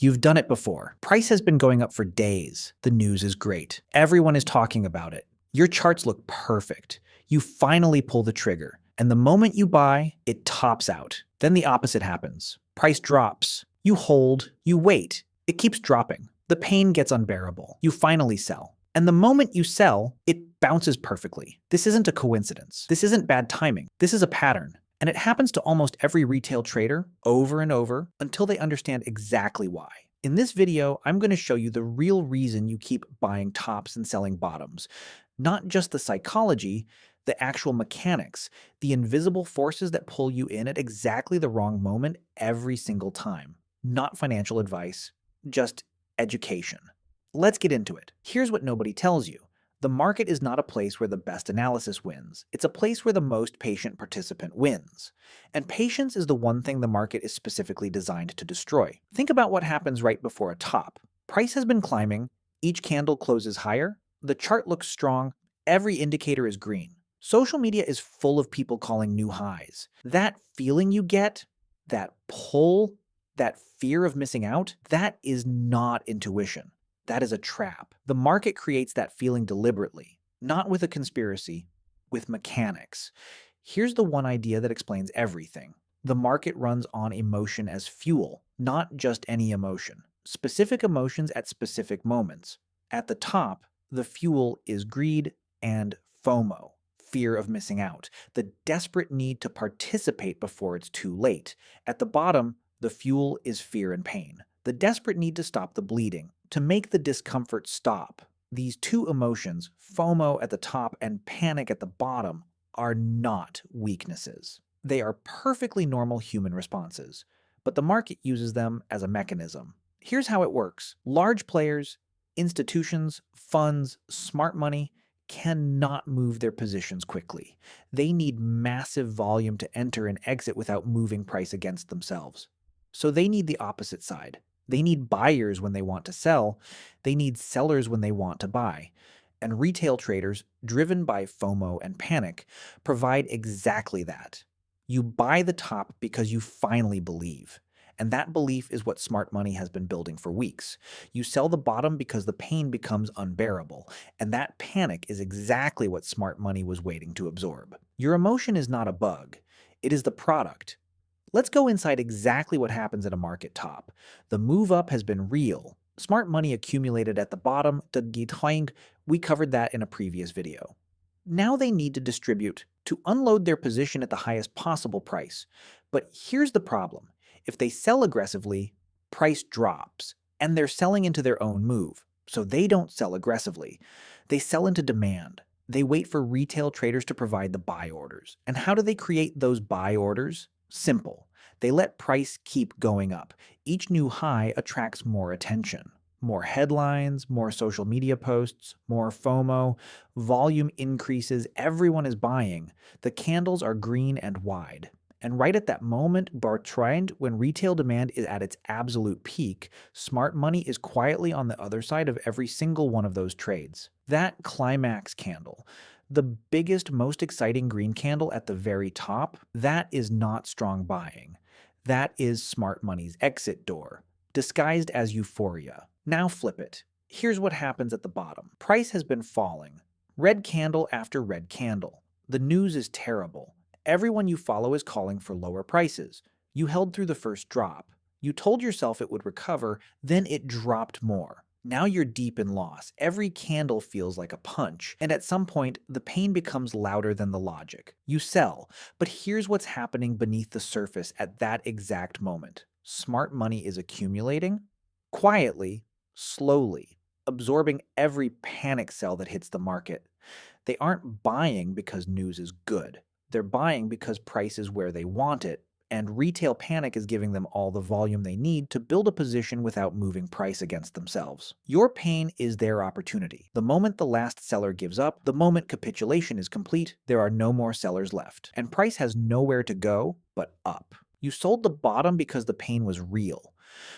You've done it before. Price has been going up for days. The news is great. Everyone is talking about it. Your charts look perfect. You finally pull the trigger, and the moment you buy, it tops out. Then the opposite happens. Price drops. You hold, you wait. It keeps dropping. The pain gets unbearable. You finally sell. And the moment you sell, it bounces perfectly. This isn't a coincidence. This isn't bad timing. This is a pattern. And it happens to almost every retail trader over and over until they understand exactly why. In this video, I'm going to show you the real reason you keep buying tops and selling bottoms. Not just the psychology, the actual mechanics, the invisible forces that pull you in at exactly the wrong moment every single time. Not financial advice, just education. Let's get into it. Here's what nobody tells you. The market is not a place where the best analysis wins. It's a place where the most patient participant wins. And patience is the one thing the market is specifically designed to destroy. Think about what happens right before a top. Price has been climbing, each candle closes higher, the chart looks strong, every indicator is green. Social media is full of people calling new highs. That feeling you get, that pull, that fear of missing out, that is not intuition. That is a trap. The market creates that feeling deliberately, not with a conspiracy, with mechanics. Here's the one idea that explains everything. The market runs on emotion as fuel, not just any emotion. Specific emotions at specific moments. At the top, the fuel is greed and FOMO, fear of missing out, the desperate need to participate before it's too late. At the bottom, the fuel is fear and pain, the desperate need to stop the bleeding, to make the discomfort stop. These two emotions, FOMO at the top and panic at the bottom, are not weaknesses. They are perfectly normal human responses, but the market uses them as a mechanism. Here's how it works. Large players, institutions, funds, smart money cannot move their positions quickly. They need massive volume to enter and exit without moving price against themselves. So they need the opposite side. They need buyers when they want to sell. They need sellers when they want to buy. And retail traders, driven by FOMO and panic, provide exactly that. You buy the top because you finally believe. And that belief is what smart money has been building for weeks. You sell the bottom because the pain becomes unbearable. And that panic is exactly what smart money was waiting to absorb. Your emotion is not a bug. It is the product. Let's go inside exactly what happens at a market top. The move up has been real. Smart money accumulated at the bottom. We covered that in a previous video. Now they need to distribute to unload their position at the highest possible price. But here's the problem. If they sell aggressively, price drops, and they're selling into their own move. So they don't sell aggressively. They sell into demand. They wait for retail traders to provide the buy orders. And how do they create those buy orders? Simple. They let price keep going up. Each new high attracts more attention. More headlines, more social media posts, more FOMO. Volume increases. Everyone is buying. The candles are green and wide. And right at that moment, Bertrand, when retail demand is at its absolute peak, smart money is quietly on the other side of every single one of those trades. That climax candle, the biggest, most exciting green candle at the very top, that is not strong buying. That is smart money's exit door, disguised as euphoria. Now flip it. Here's what happens at the bottom. Price has been falling. Red candle after red candle. The news is terrible. Everyone you follow is calling for lower prices. You held through the first drop. You told yourself it would recover, then it dropped more. Now you're deep in loss. Every candle feels like a punch, and at some point, the pain becomes louder than the logic. You sell, but here's what's happening beneath the surface at that exact moment. Smart money is accumulating, quietly, slowly, absorbing every panic sell that hits the market. They aren't buying because news is good. They're buying because price is where they want it, and retail panic is giving them all the volume they need to build a position without moving price against themselves. Your pain is their opportunity. The moment the last seller gives up, the moment capitulation is complete, there are no more sellers left, and price has nowhere to go but up. You sold the bottom because the pain was real,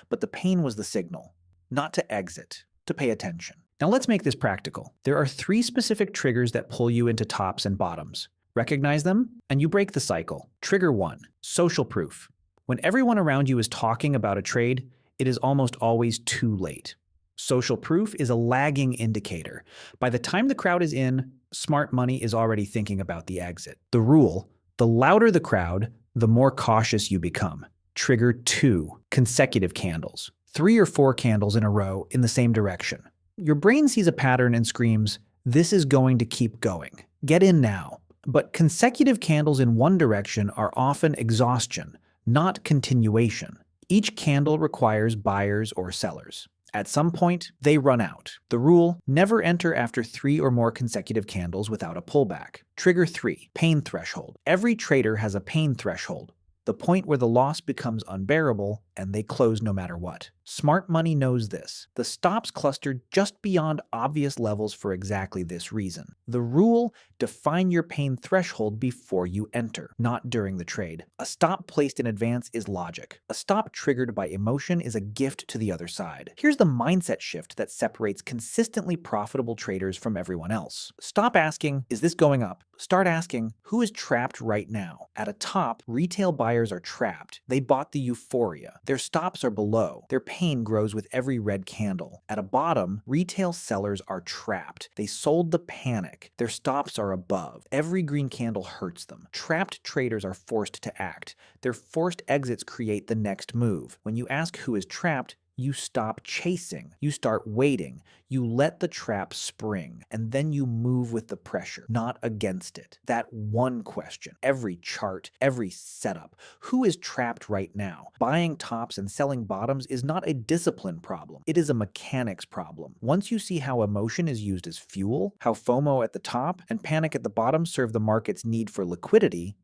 but the pain was the signal, not to exit, to pay attention. Now let's make this practical. There are 3 specific triggers that pull you into tops and bottoms. Recognize them, and you break the cycle. Trigger 1, social proof. When everyone around you is talking about a trade, it is almost always too late. Social proof is a lagging indicator. By the time the crowd is in, smart money is already thinking about the exit. The rule: the louder the crowd, the more cautious you become. Trigger 2: consecutive candles. 3 or 4 candles in a row in the same direction. Your brain sees a pattern and screams, "This is going to keep going. Get in now." But consecutive candles in one direction are often exhaustion, not continuation. Each candle requires buyers or sellers. At some point, they run out. The rule: never enter after 3 or more consecutive candles without a pullback. Trigger 3: pain threshold. Every trader has a pain threshold, the point where the loss becomes unbearable and they close no matter what. Smart money knows this. The stops cluster just beyond obvious levels for exactly this reason. The rule: define your pain threshold before you enter, not during the trade. A stop placed in advance is logic. A stop triggered by emotion is a gift to the other side. Here's the mindset shift that separates consistently profitable traders from everyone else. Stop asking, "Is this going up?" Start asking, "Who is trapped right now?" At a top, retail buyers are trapped. They bought the euphoria. Their stops are below. Their pain grows with every red candle. At a bottom, retail sellers are trapped. They sold the panic. Their stops are above. Every green candle hurts them. Trapped traders are forced to act. Their forced exits create the next move. When you ask who is trapped, you stop chasing. You start waiting. You let the trap spring, and then you move with the pressure, not against it. That one question, every chart, every setup: who is trapped right now? Buying tops and selling bottoms is not a discipline problem. It is a mechanics problem. Once you see how emotion is used as fuel, how FOMO at the top and panic at the bottom serve the market's need for liquidity,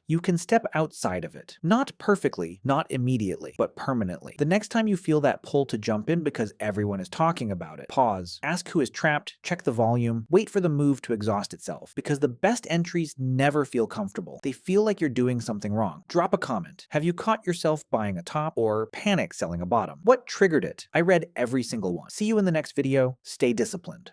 you can step outside of it. Not perfectly, not immediately, but permanently. The next time you feel that pull to jump in because everyone is talking about it, pause, ask who is trapped, check the volume, wait for the move to exhaust itself. Because the best entries never feel comfortable. They feel like you're doing something wrong. Drop a comment. Have you caught yourself buying a top or panic selling a bottom? What triggered it? I read every single one. See you in the next video. Stay disciplined.